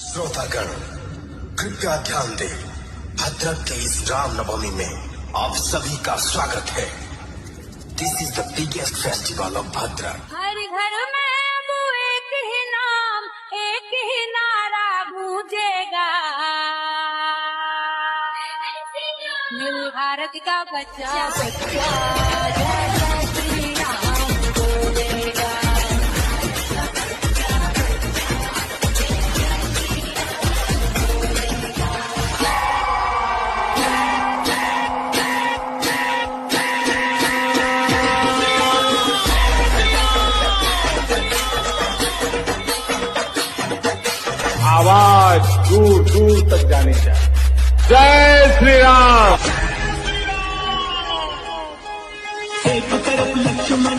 श्रोतागण कृपया ध्यान दें, भद्रक के इस रामनवमी में आप सभी का स्वागत है। This is the biggest festival of Bhadrak. हर घर में अब एक ही नाम, एक ही नारा गूंजेगा, न्यू भारत का बच्चा बच्चा जय जय श्री राम बोलेगा। आवाज दूर दूर तक जानी चाहिए। जय श्री राम। एक तरफ लक्ष्मण